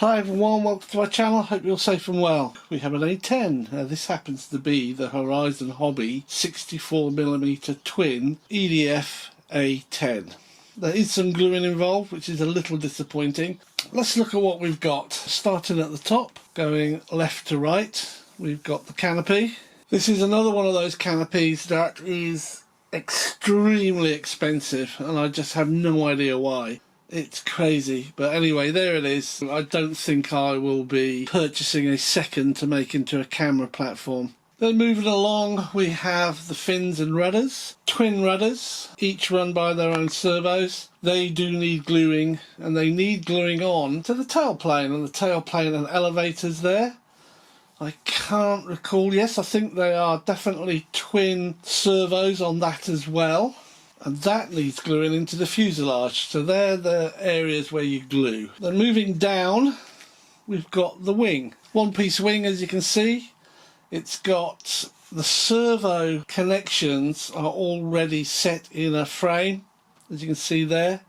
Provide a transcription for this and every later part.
Hi everyone, welcome to my channel. Hope you're safe and well. We have an A-10. This happens to be the Horizon Hobby 64mm twin EDF A-10. There is some gluing involved, which is a little disappointing. Let's look at what we've got. Starting at the top, going left to right, we've got the canopy. This is another one of those canopies that is extremely expensive, and I just have no idea why. It's crazy, but anyway, there it is. I don't think I will be purchasing a second to make into a camera platform. Then moving along, we have the fins and rudders. Twin rudders, each run by their own servos. They do need gluing, and they need gluing on to the tailplane, and the tailplane and elevators there. I can't recall. Yes, I think they are definitely twin servos on that as well. And that needs gluing into the fuselage. So they're the areas where you glue. Then moving down, we've got the wing. One piece wing, as you can see. It's got the servo connections are already set in a frame, as you can see there.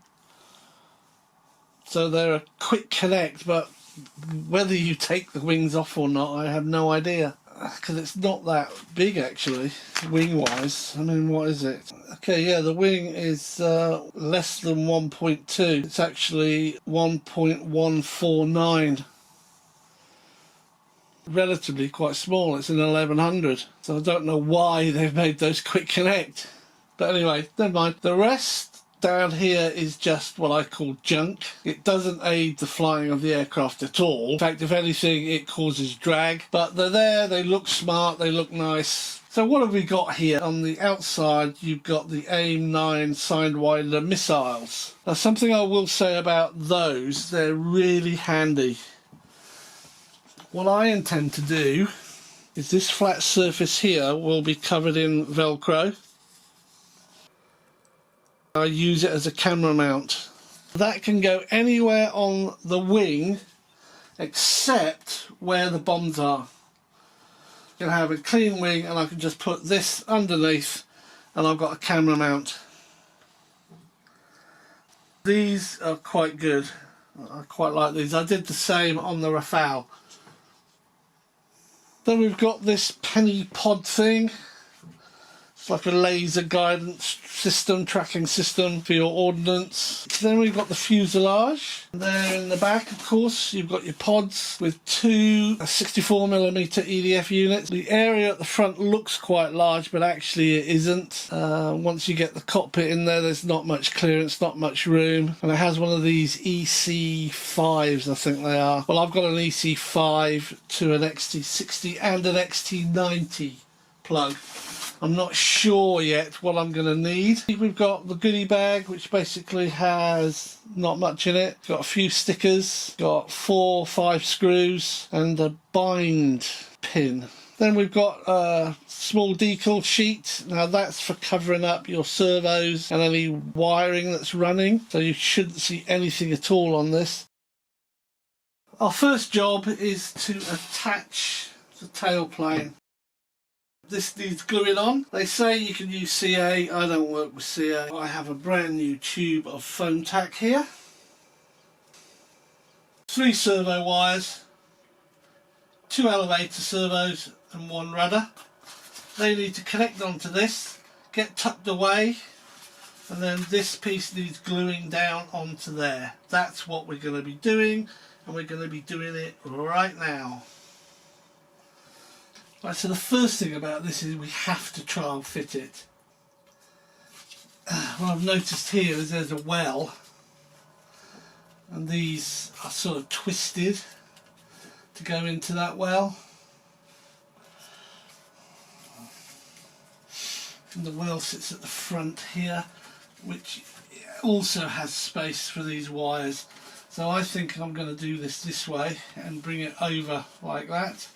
So they're a quick connect, but whether you take the wings off or not, I have no idea. Because it's not that big actually, wing wise. I mean, what is it? Okay, yeah, the wing is less than 1.2. It's actually 1.149. Relatively quite small. It's an 1100. So I don't know why they've made those quick connect. But anyway, never mind. The rest down here is just what I call junk. It doesn't aid the flying of the aircraft at all. In fact, if anything, it causes drag. But they're there, they look smart, they look nice. So what have we got here? On the outside, you've got the AIM-9 Sidewinder missiles. Now, something I will say about those, they're really handy. What I intend to do is this flat surface here will be covered in Velcro. I use it as a camera mount. That can go anywhere on the wing except where the bombs are. You can have a clean wing and I can just put this underneath and I've got a camera mount. These are quite good. I quite like these. I did the same on the Rafale. Then we've got this penny pod thing. It's like a laser guidance system, tracking system for your ordnance. Then we've got the fuselage. There in the back, of course, you've got your pods with two 64mm EDF units. The area at the front looks quite large, but actually it isn't. Once you get the cockpit in there, there's not much clearance, not much room. And it has one of these EC5s, I think they are. Well, I've got an EC5 to an XT60 and an XT90 plug. I'm not sure yet what I'm going to need. We've got the goodie bag, which basically has not much in it. It's got a few stickers, got 4 or 5 screws and a bind pin. Then we've got a small decal sheet. Now that's for covering up your servos and any wiring that's running. So you shouldn't see anything at all on this. Our first job is to attach the tailplane. This needs gluing on. They say you can use CA. I don't work with CA. I have a brand new tube of foam tack here. 3 servo wires, 2 elevator servos and 1 rudder. They need to connect onto this, get tucked away, and then this piece needs gluing down onto there. That's what we're going to be doing, and we're going to be doing it right now. Right, so the first thing about this is we have to try and fit it. What I've noticed here is there's a well, and these are sort of twisted to go into that well. And the well sits at the front here, which also has space for these wires. So I think I'm going to do this way and bring it over like that.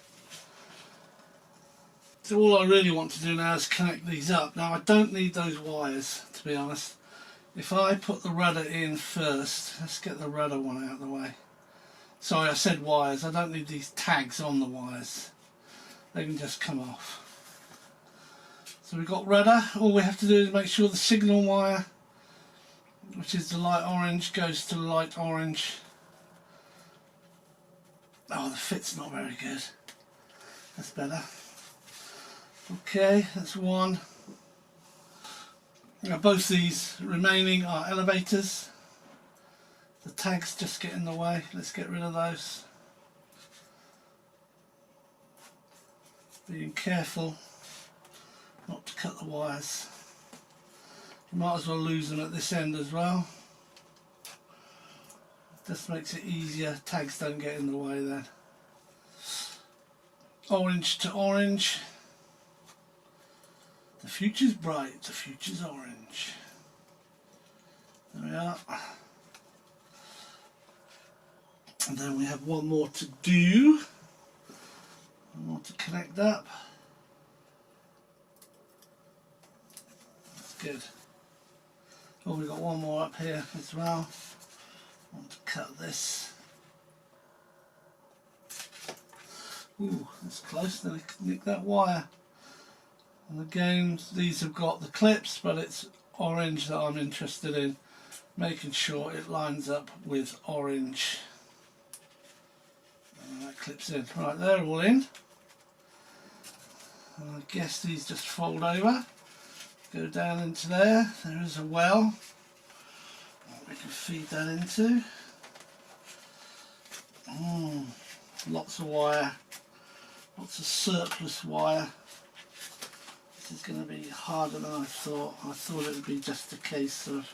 So all I really want to do now is connect these up. Now I don't need those wires, to be honest. If I put the rudder in first, let's get the rudder one out of the way. Sorry, I said wires. I don't need these tags on the wires. They can just come off. So we've got rudder. All we have to do is make sure the signal wire, which is the light orange, goes to the light orange. Oh, the fit's not very good. That's better. Okay, that's one. Now both these remaining are elevators. The tags just get in the way. Let's get rid of those. Being careful not to cut the wires. You might as well lose them at this end as well. Just makes it easier. Tags don't get in the way then. Orange to orange. The future's bright, the future's orange. There we are. And then we have one more to do. One more to connect up. That's good. Oh, we've got one more up here as well. I want to cut this. Ooh, that's close. Then I nick that wire. And again, these have got the clips, but it's orange that I'm interested in. Making sure it lines up with orange. And that clips in. Right, they're all in. And I guess these just fold over. Go down into there. There is a well we can feed that into. Lots of wire. Lots of surplus wire. This is going to be harder than I thought. I thought it would be just a case of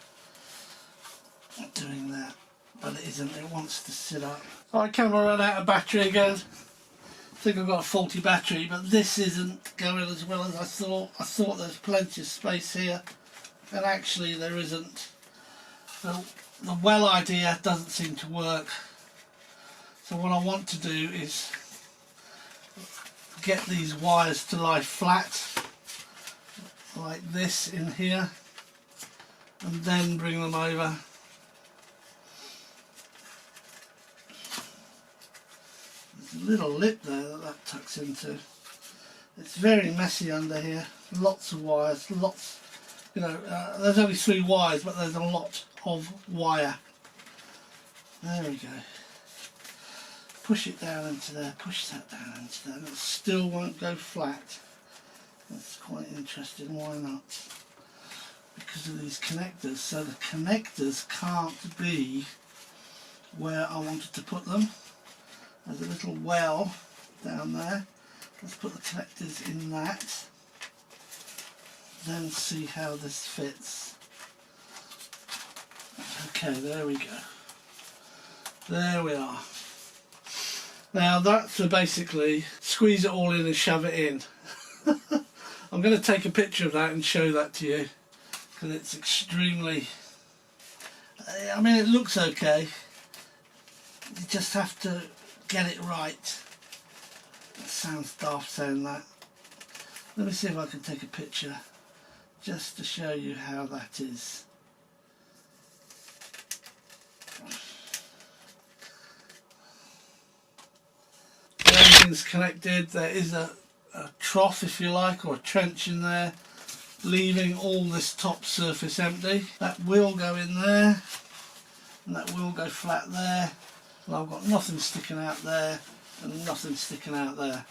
doing that, but it isn't. It wants to sit up. Alright, camera ran out of battery again. I think I've got a faulty battery, but this isn't going as well as I thought. I thought there's plenty of space here, and actually there isn't. The well idea doesn't seem to work. So what I want to do is get these wires to lie flat like this in here, and then bring them over. There's a little lip there that tucks into. It's very messy under here. Lots of wires, lots. You know, there's only 3 wires, but there's a lot of wire. There we go. Push it down into there, push that down into there, and it still won't go flat. That's quite interesting. Why not? Because of these connectors. So the connectors can't be where I wanted to put them. There's a little well down there. Let's put the connectors in that. Then see how this fits. Okay, there we go. There we are. Now that's to basically squeeze it all in and shove it in. I'm going to take a picture of that and show that to you, because it's extremely, I mean, it looks okay. You just have to get it right. It sounds daft saying that. Let me see if I can take a picture just to show you how that is. Everything's connected. There is a trough, if you like, or a trench in there, leaving all this top surface empty. That will go in there, and that will go flat there. And I've got nothing sticking out there, and nothing sticking out there.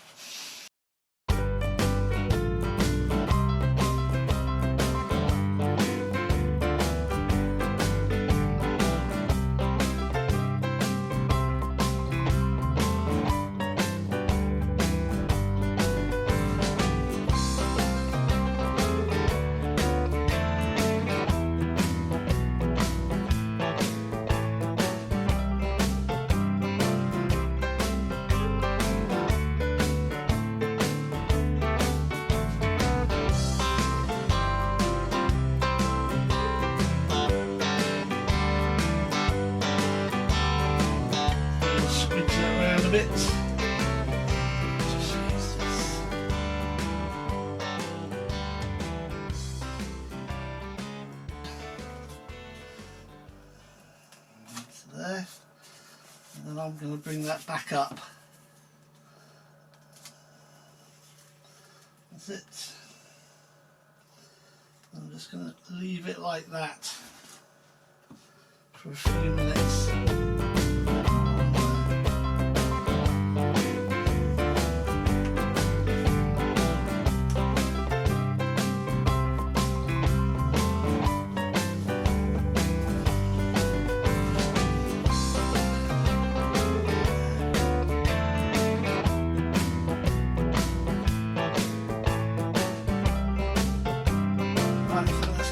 A bit. Just use this. That's there. And then I'm going to bring that back up. That's it. I'm just going to leave it like that for a few minutes.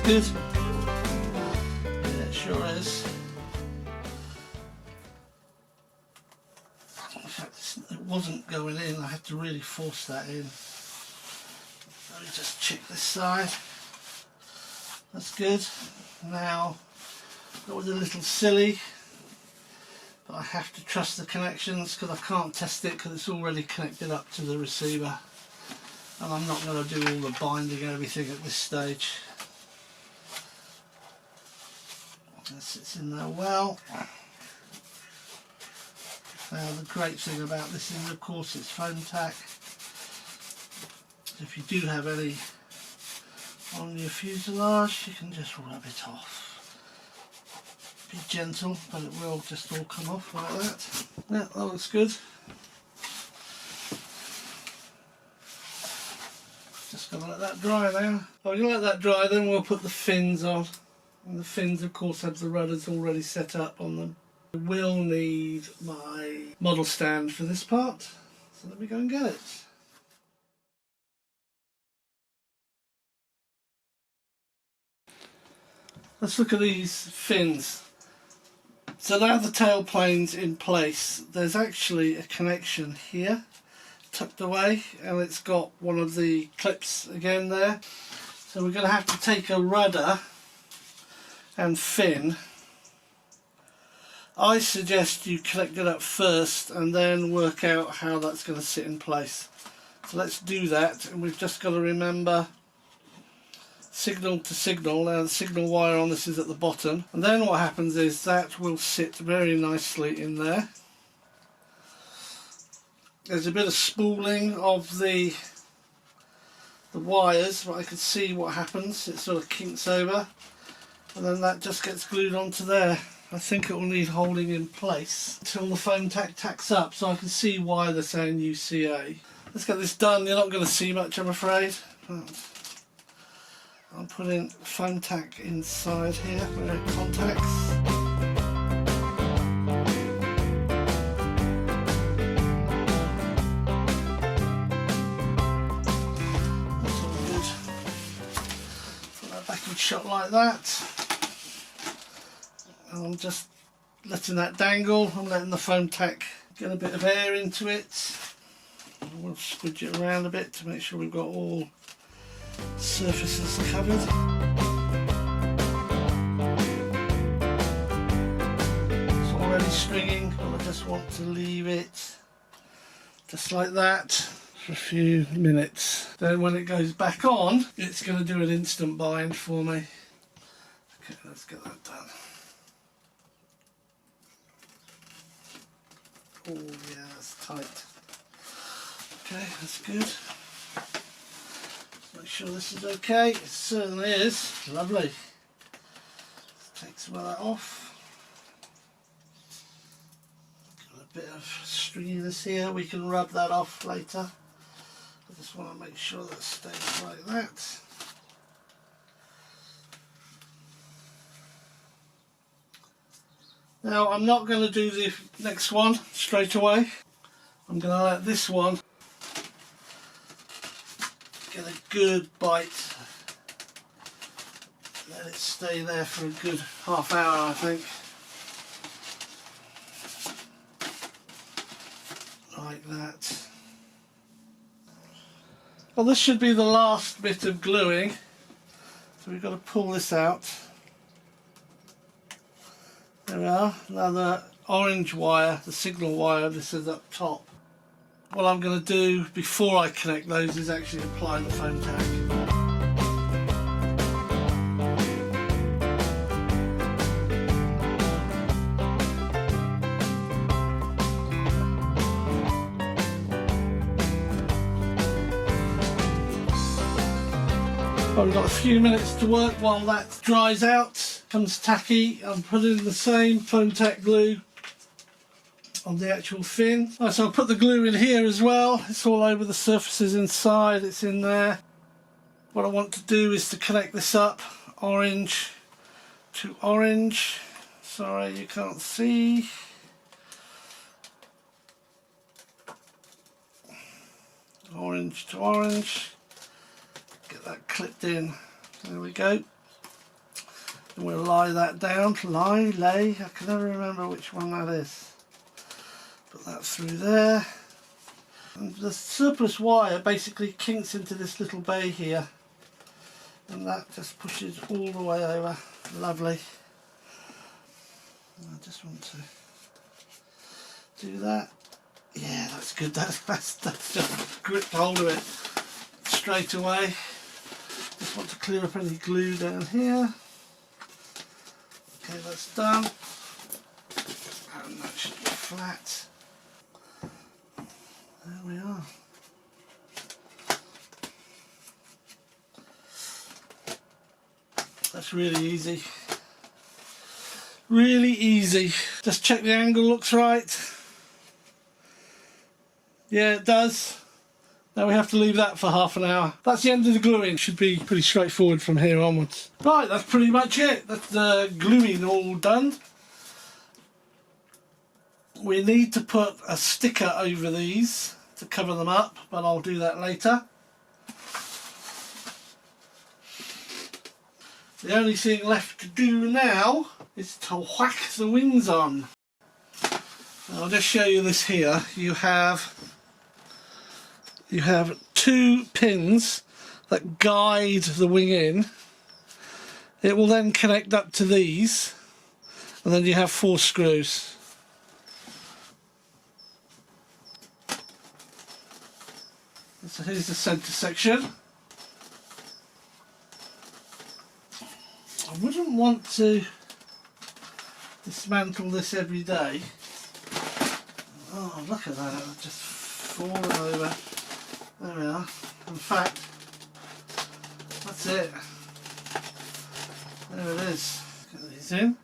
good. Yeah, it sure is. In fact, it wasn't going in, I had to really force that in. Let me just check this side. That's good. Now, that was a little silly, but I have to trust the connections because I can't test it because it's already connected up to the receiver. And I'm not going to do all the binding and everything at this stage. That sits in there well. Now the great thing about this is, of course, it's foam tack. If you do have any on your fuselage, you can just rub it off. Be gentle, but it will just all come off like that. Yeah, that looks good. Just gonna let that dry now. When you let that dry, then we'll put the fins on. And the fins, of course, have the rudders already set up on them. I will need my model stand for this part, so let me go and get it. Let's look at these fins. So now the tailplane's in place. There's actually a connection here, tucked away, and it's got one of the clips again there. So we're going to have to take a rudder and fin. I suggest you connect it up first and then work out how that's going to sit in place. So let's do that, and we've just got to remember signal to signal. Now the signal wire on this is at the bottom, and then what happens is that will sit very nicely in there. There's a bit of spooling of the wires, but I can see what happens. It sort of kinks over, and then that just gets glued onto there. I think it will need holding in place until the foam tack tacks up, so I can see why they're saying UCA. Let's get this done. You're not going to see much, I'm afraid. I'm putting foam tack inside here where it contacts. That's all good. Put that back in shot like that. And I'm just letting that dangle. I'm letting the foam tack get a bit of air into it. And we'll squidge it around a bit to make sure we've got all surfaces covered. It's already stringing, but I just want to leave it just like that for a few minutes. Then when it goes back on, it's going to do an instant bind for me. Okay, let's get that done. Oh yeah, that's tight. Okay, that's good. Make sure this is okay. It certainly is. Lovely. Take some of that off. Got a bit of stringiness here. We can rub that off later. I just want to make sure that stays like that. Now I'm not going to do the next one straight away. I'm going to let this one get a good bite. Let it stay there for a good half hour, I think. Like that. Well, this should be the last bit of gluing. So we've got to pull this out. There we are, another orange wire, the signal wire. This is up top. What I'm going to do before I connect those is actually apply the foam tack. Well, we've got a few minutes to work while that dries out. Comes tacky. I'm putting the same foam tack glue on the actual fin. Right, so I'll put the glue in here as well. It's all over the surfaces inside. It's in there. What I want to do is to connect this up orange to orange. Sorry, you can't see. Orange to orange. Get that clipped in. There we go. And we'll lie that down. Lay. I can never remember which one that is. Put that through there. And the surplus wire basically kinks into this little bay here. And that just pushes all the way over. Lovely. I just want to do that. Yeah, that's good. That's just gripped hold of it straight away. Just want to clear up any glue down here. Okay, that's done. And that should be flat. There we are. That's really easy. Really easy. Just check the angle looks right. Yeah, it does. Now we have to leave that for half an hour. That's the end of the gluing. Should be pretty straightforward from here onwards. Right, that's pretty much it. That's the gluing all done. We need to put a sticker over these to cover them up, but I'll do that later. The only thing left to do now is to whack the wings on. I'll just show you this here. You have 2 pins that guide the wing in. It will then connect up to these, and then you have 4 screws. So here's the centre section. I wouldn't want to dismantle this every day. Oh, look at that, it's just fallen over. There we are. In fact, that's it. There it is. Get these in.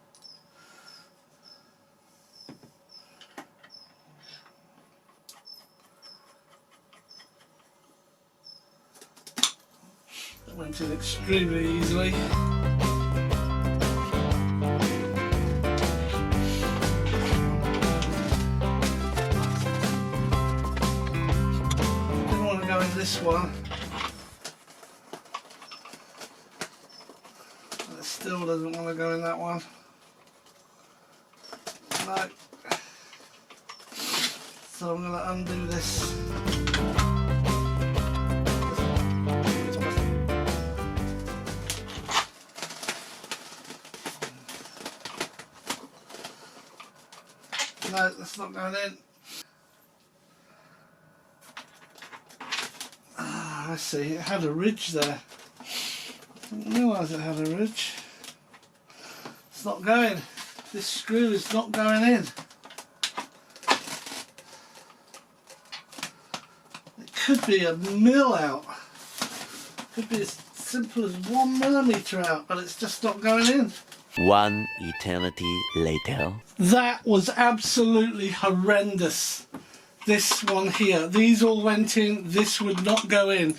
That went in extremely easily. This one, and it still doesn't want to go in that one. No. So I'm going to undo this. No, that's not going in. I see, it had a ridge there. Didn't realise it had a ridge. It's not going. This screw is not going in. It could be a mil out. Could be as simple as 1 millimetre out, but it's just not going in. 1 eternity later. That was absolutely horrendous. This one here, these all went in, this would not go in.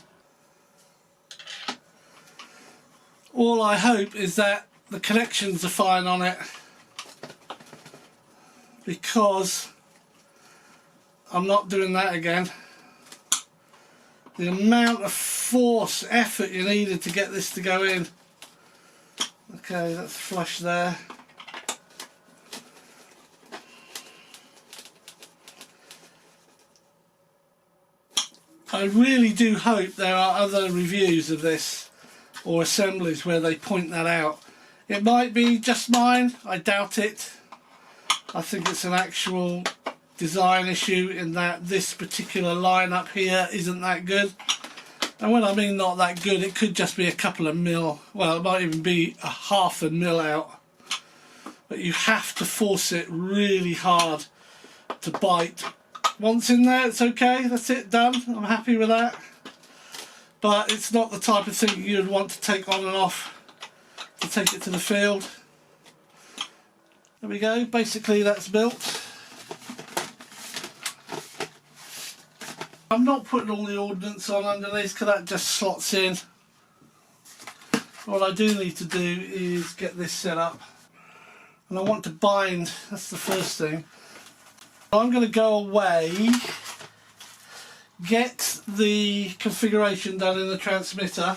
All I hope is that the connections are fine on it, because I'm not doing that again. The amount of force, effort you needed to get this to go in. Okay, that's flush there. I really do hope there are other reviews of this or assemblies where they point that out. It might be just mine, I doubt it. I think it's an actual design issue in that this particular line up here isn't that good. And when I mean not that good, it could just be a couple of mil, well it might even be a half a mil out. But you have to force it really hard to bite. Once in there, it's okay, that's it, done, I'm happy with that. But it's not the type of thing you'd want to take on and off to take it to the field. There we go, basically that's built. I'm not putting all the ordnance on underneath because that just slots in. What I do need to do is get this set up. And I want to bind, that's the first thing. I'm going to go away, get the configuration done in the transmitter,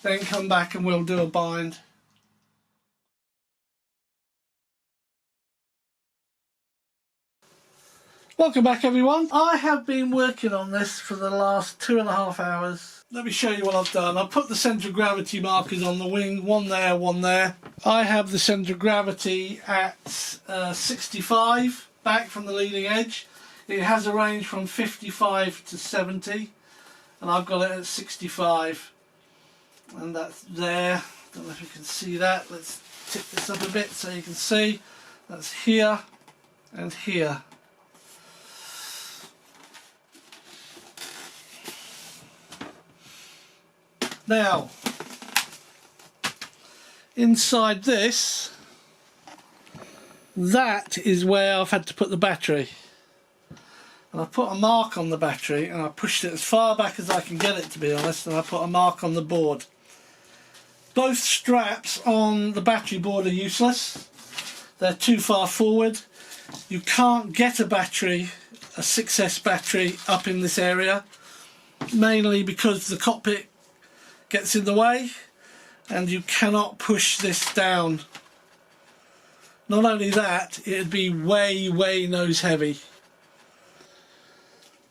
then come back and we'll do a bind. Welcome back everyone. I have been working on this for the last 2.5 hours. Let me show you what I've done. I've put the centre of gravity markers on the wing, one there, one there. I have the centre of gravity at 65 back from the leading edge. It has a range from 55 to 70 and I've got it at 65 and that's there. Don't know if you can see that. Let's tip this up a bit so you can see. That's here and here. Now, inside this, that is where I've had to put the battery. And I put a mark on the battery and I pushed it as far back as I can get it, to be honest, and I put a mark on the board. Both straps on the battery board are useless. They're too far forward. You can't get a battery, a 6S battery, up in this area, mainly because the cockpit gets in the way and you cannot push this down. Not only that, it'd be way nose heavy.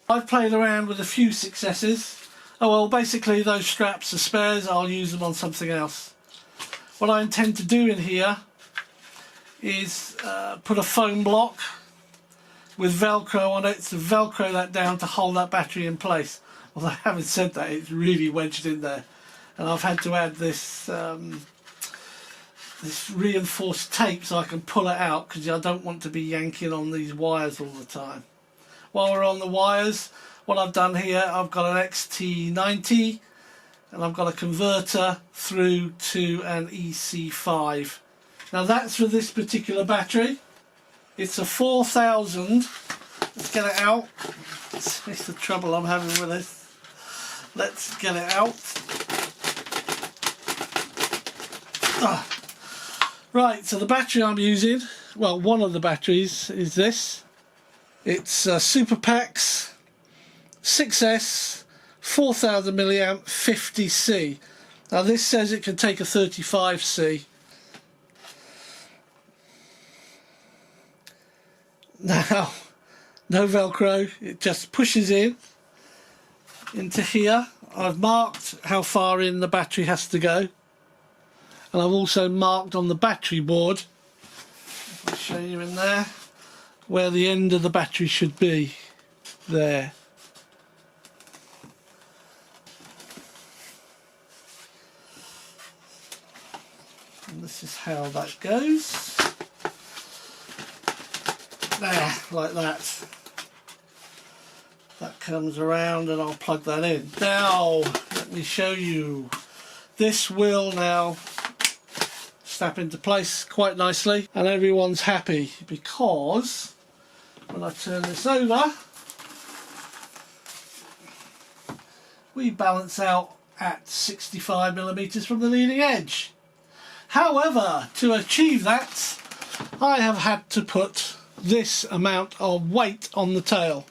I've played around with a few 6S's. Oh well, basically those straps are spares. I'll use them on something else. What I intend to do in here is put a foam block with Velcro on it to Velcro that down to hold that battery in place. Although having said that, it's really wedged in there. And I've had to add this this reinforced tape so I can pull it out, because I don't want to be yanking on these wires all the time. While we're on the wires, what I've done here, I've got an XT90 and I've got a converter through to an EC5. Now that's for this particular battery. It's a 4000. Let's get it out. It's the trouble I'm having with this. Let's get it out. Right, so the battery I'm using, well, one of the batteries is this. It's Super Packs 6S 4000 milliamp 50C. Now this says it can take a 35C. Now, no Velcro, it just pushes in into here. I've marked how far in the battery has to go. And I've also marked on the battery board, I'll show you in there, where the end of the battery should be. There. And this is how that goes. There, like that. That comes around and I'll plug that in. Now, let me show you. This will now snap into place quite nicely and everyone's happy, because when I turn this over we balance out at 65mm from the leading edge. However, to achieve that I have had to put this amount of weight on the tail.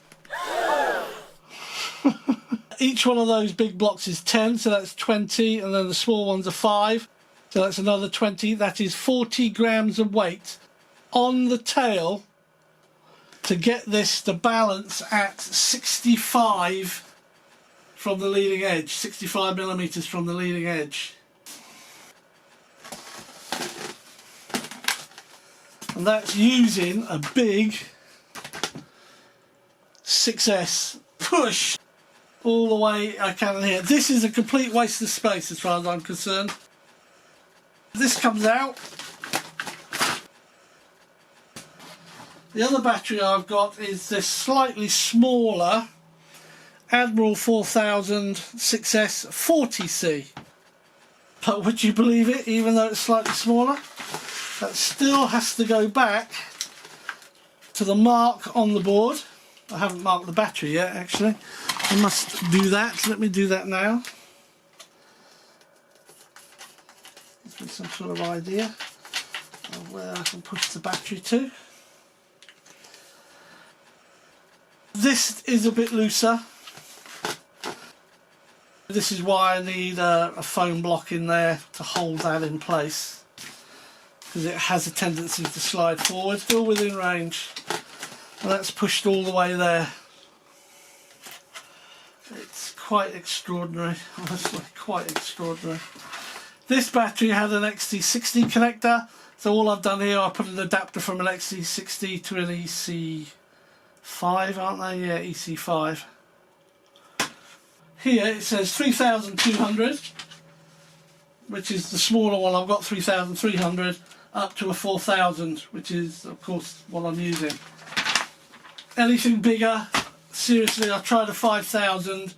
Each one of those big blocks is 10, so that's 20, and then the small ones are 5. So that's another 20, that is 40 grams of weight on the tail to get this to balance at 65 from the leading edge, 65mm from the leading edge. And that's using a big 6S push all the way I can in here. This is a complete waste of space as far as I'm concerned. This comes out. The other battery I've got is this slightly smaller Admiral 4000 6S 40C. But would you believe it, even though it's slightly smaller, that still has to go back to the mark on the board. I haven't marked the battery yet, actually. I must do that. Let me do that now. Gives me some sort of idea of where I can push the battery to. This is a bit looser. This is why I need a foam block in there to hold that in place, because it has a tendency to slide forward. Still within range. And that's pushed all the way there. It's quite extraordinary, honestly, quite extraordinary. This battery had an XT60 connector, so all I've done here, I put an adapter from an XT60 to an EC5, aren't they? Yeah, EC5. Here it says 3200, which is the smaller one. I've got 3300 up to a 4000, which is of course what I'm using. Anything bigger, seriously, I tried a 5000.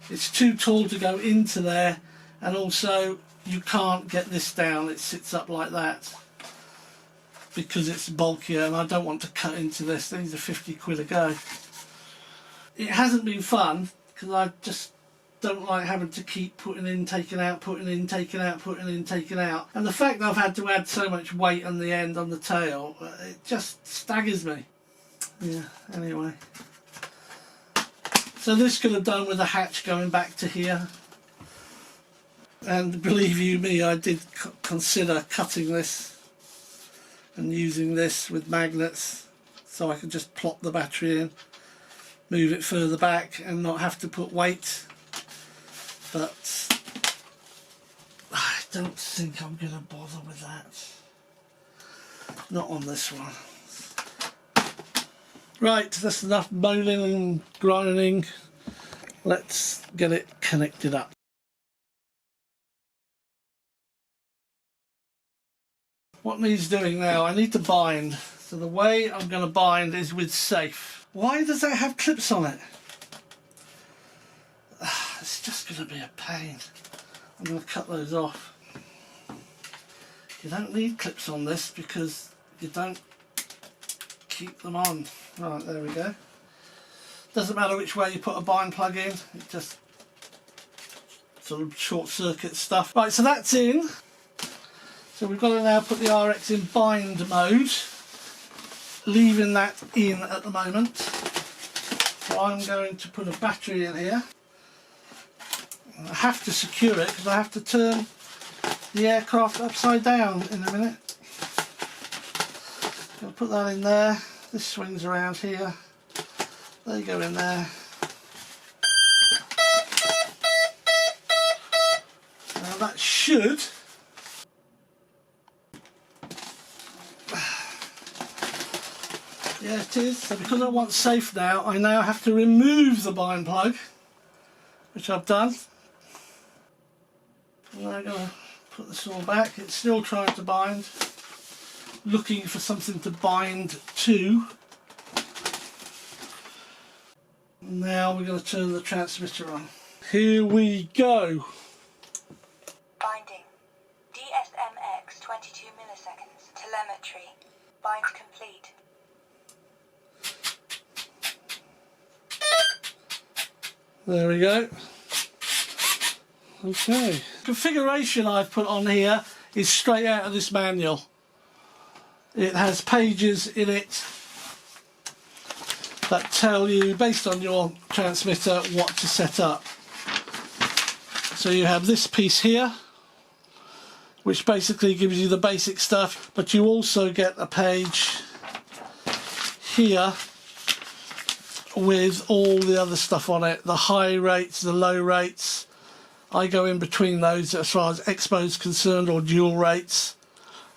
It's too tall to go into there, and also you can't get this down. It sits up like that because it's bulkier, and I don't want to cut into this. These are 50 quid a go. It hasn't been fun because I just don't like having to keep putting in, taking out, putting in, taking out, putting in, taking out. And the fact that I've had to add so much weight on the end, on the tail, it just staggers me. Yeah, anyway. So this could have done with a hatch going back to here. And believe you me, I did consider cutting this and using this with magnets so I could just plop the battery in, move it further back and not have to put weight. But I don't think I'm going to bother with that. Not on this one. Right, that's enough moaning and grinding. Let's get it connected up. What needs doing now? I need to bind. So the way I'm going to bind is with safe. Why does that have clips on it? It's just going to be a pain. I'm going to cut those off. You don't need clips on this because you don't keep them on. Right, there we go. Doesn't matter which way you put a bind plug in, it just sort of short circuit stuff. Right, so that's in. So we've got to now put the RX in bind mode, leaving that in at the moment. So I'm going to put a battery in here. I have to secure it because I have to turn the aircraft upside down in a minute. I'll put that in there. This swings around here. They go in there. Now that should yeah, it is. So because I want safe now, I now have to remove the bind plug, which I've done. And I'm going to put this all back. It's still trying to bind, looking for something to bind to. Now we're going to turn the transmitter on. Here we go. Binding. DSMX 22 milliseconds. Telemetry. Bind complete. There we go. Okay. Configuration I've put on here is straight out of this manual. It has pages in it that tell you, based on your transmitter, what to set up. So you have this piece here, which basically gives you the basic stuff, but you also get a page here with all the other stuff on it, the high rates, the low rates. I go in between those as far as expo is concerned, or dual rates,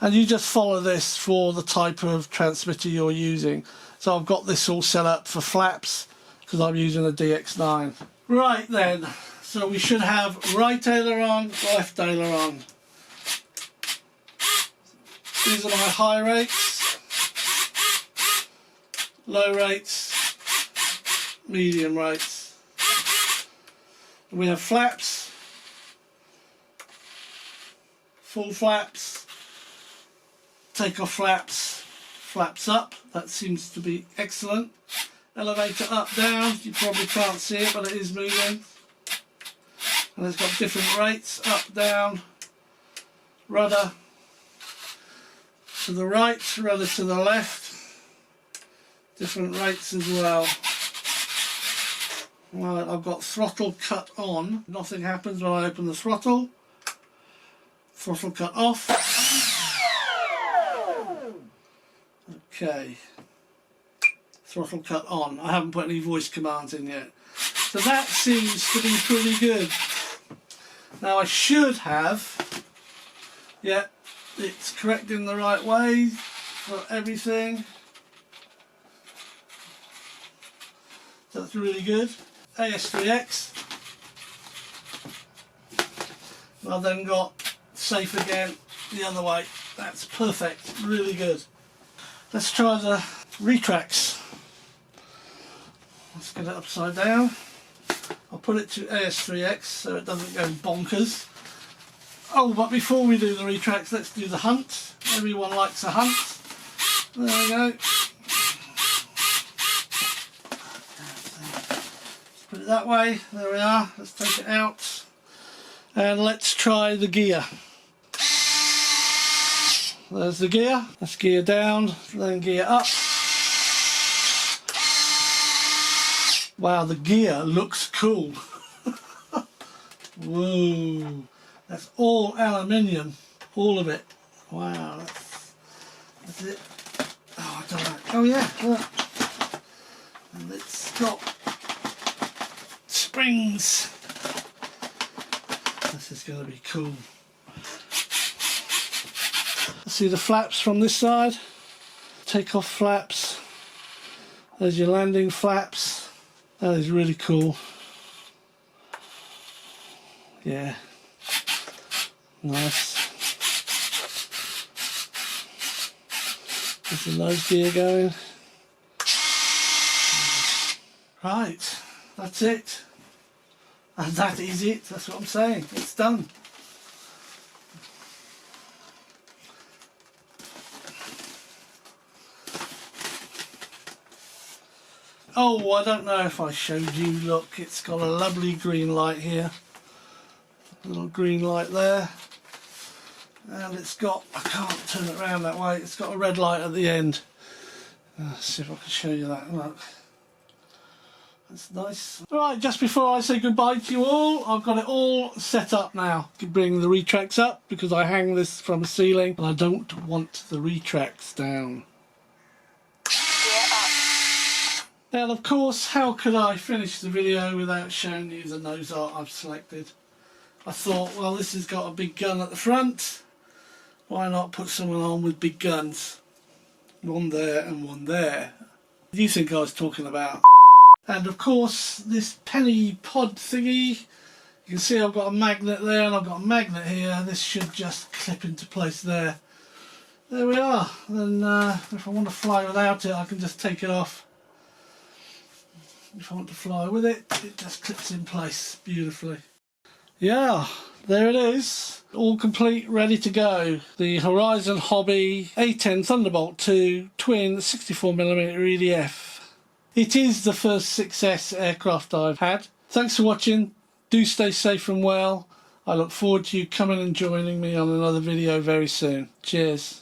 and you just follow this for the type of transmitter you're using. So I've got this all set up for flaps because I'm using a DX9. Right then, so we should have right aileron, left aileron. These are my high rates, low rates, medium rates. We have flaps, full flaps, take-off flaps, flaps up, that seems to be excellent. Elevator up, down, you probably can't see it but it is moving. And it's got different rates, up, down, rudder to the right, rudder to the left, different rates as well. Right, I've got throttle cut on, nothing happens when I open the throttle. Throttle cut off. Okay. throttle cut on. I haven't put any voice commands in yet. So that seems to be pretty good. Now I should have, yeah, it's correct in the right way for everything. So that's really good. AS3X. I've then got safe again the other way. That's perfect, really good. Let's try the retracts. Let's get it upside down. I'll put it to AS3X so it doesn't go bonkers. Oh, but before we do the retracts, let's do the hunt. Everyone likes a hunt. There we go. Let's put it that way. There we are. Let's take it out. And let's try the gear. There's the gear. Let's gear down, then gear up. Wow, the gear looks cool. Whoa. That's all aluminium. All of it. Wow. That's it. Oh, I don't know. Oh yeah, look. And it's got springs. This is going to be cool. See the flaps from this side? Take-off flaps. There's your landing flaps. That is really cool. Yeah. Nice. There's the nose gear going. Right, that's it. And that is it, that's what I'm saying. It's done. Oh, I don't know if I showed you, look, it's got a lovely green light here. A little green light there. And it's got, I can't turn it around that way, it's got a red light at the end. Let's see if I can show you that, look. That's nice. Right, just before I say goodbye to you all, I've got it all set up now. I can bring the retracts up because I hang this from the ceiling and I don't want the retracts down. And of course, how could I finish the video without showing you the nose art I've selected? I thought, well, this has got a big gun at the front. Why not put someone on with big guns? One there and one there. What do you think I was talking about? And of course, this penny pod thingy, you can see I've got a magnet there and I've got a magnet here. This should just clip into place there. There we are. Then if I want to fly without it, I can just take it off. If I want to fly with it, it just clips in place beautifully. Yeah, there it is. All complete, ready to go. The Horizon Hobby A-10 Thunderbolt 2 twin 64mm EDF. It is the first success aircraft I've had. Thanks for watching. Do stay safe and well. I look forward to you coming and joining me on another video very soon. Cheers.